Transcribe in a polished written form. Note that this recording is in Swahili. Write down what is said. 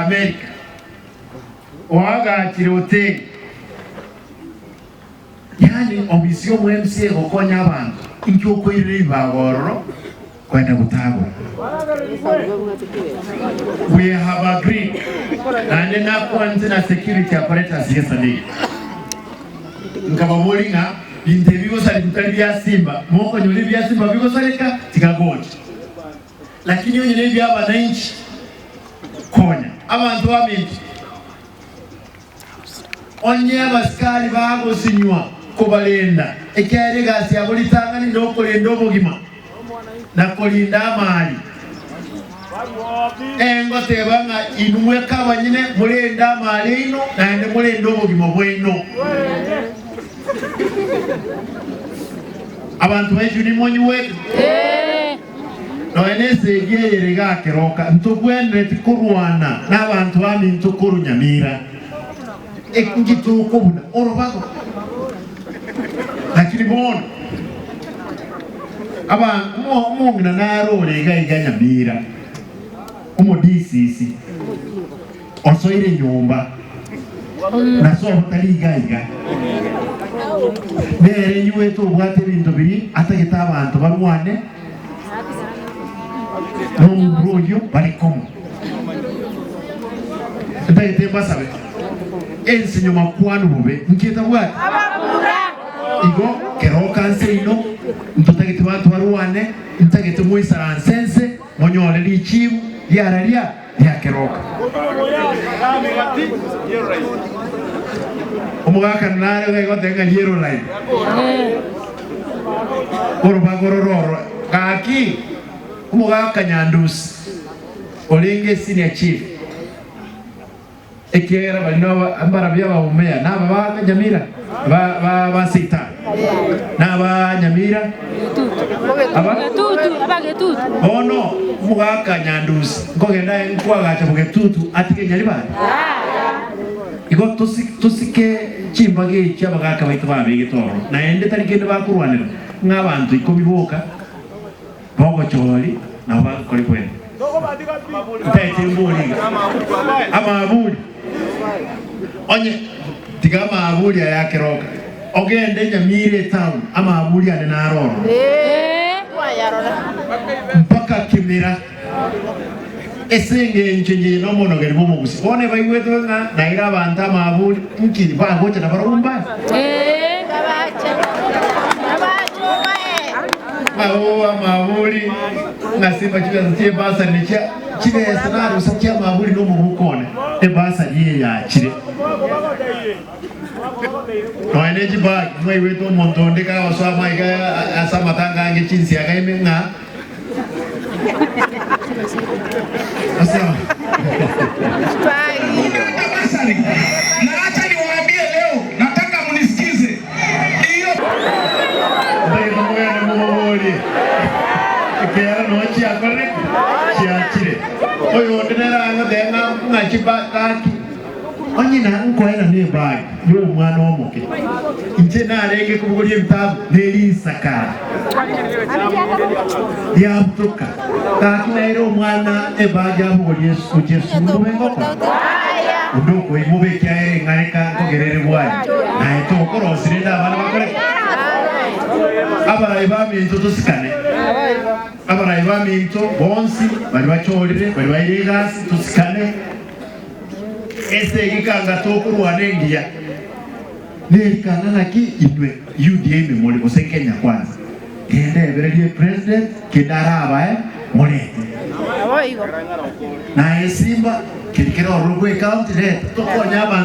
America wagakire hoteli yani obisyo mwemsie gokonya abantu inki okoire ibagoro kwenda gutagura. We have agreed and then akwanze na security apparatus yesterday nkabamulinga binte bigosali kutali bya Simba moko nyoli bya Simba bigosaleka tikagoti lakini yonyine by'abananchi konya abantu baminti onye abasikali bagosinywa kubalenda ekyari gasi yabolitangani n'okulenda obugima nakolinda amali engo tebanga inumwe kabanyine mulenda amali ino naende mulenda obugima bwino abantu betu ni monyi wetu noenese egiyere gakeroka ntugwende tikurwana n'abantu bami ntukuru Nyamira ekungituko buna orobago lakini bona aba mungina narore gaiga Nyamira umudisisi osoire nyumba naso taliga nere nyweto bwate bintu biri atagita abantu barwane n'umuroyo barikomo ndayite basabe ensi nyuma kwanu bube nkita bwate igo keroka nsino ntotagite bantu barwane ntagite mwisaransense monyole lichibu lyaralia lyakeroka omugaka nare gaigo tenga yero line orobagororo kaki omugaka Nyandusi olenge senior chief ekera balino ambara byaba umea naba ba Nyamira ba sita naba Nyamira abagetutu ono omugaka Nyandusi ngogenda nkwagacha bugetutu atike nyalibana igo tusike chimbage cyabagaka baitu babigitoro na ende tarikende bakurwanira nk'abantu 10 boka bogo choli na bakore kwene ntaite mbuli amabuli onye tigama abuli yakeroka ogende Nyamire town amabuli ane naroro mpaka Kimira esenge njenje no mono gari bomo gusi one bayweto nga naira abantu amabuli nkiri bagocha na barumba amabuli ngasimba kibazo basa nicha kibesa naro sakya amabuli no mubukone ebasa liye yakire Noeneji bag mwe weto montonde ka waswa maiga asa matanga ange chinsi agaime nga asa na acha niwaambie leo nataka mnisikize hiyo ndio mwana mmoja kera nochi akore chiachire oyo ndera anga denga ngachibakaki onyina nkoera ne bag yo mwana omoke inje narenge kubugolie mtabu neli sakara ya mtoka kakinairo mwana ebaga bugolie Yesu ndumengoko ndoko imube kyaere ngareka ngogerere bwani na etokoro sirenda abana bakore abara ibami ntoto sikane abara ibami nto bonsi bali bacholire bali bayigasi tusikane ese gikanga tokurwanengia nerikana naki idwe UDA memori kose Kenya kwanza gende eberelie president kidaraba morete na Simba kirikero rugwe county net tokonya abantu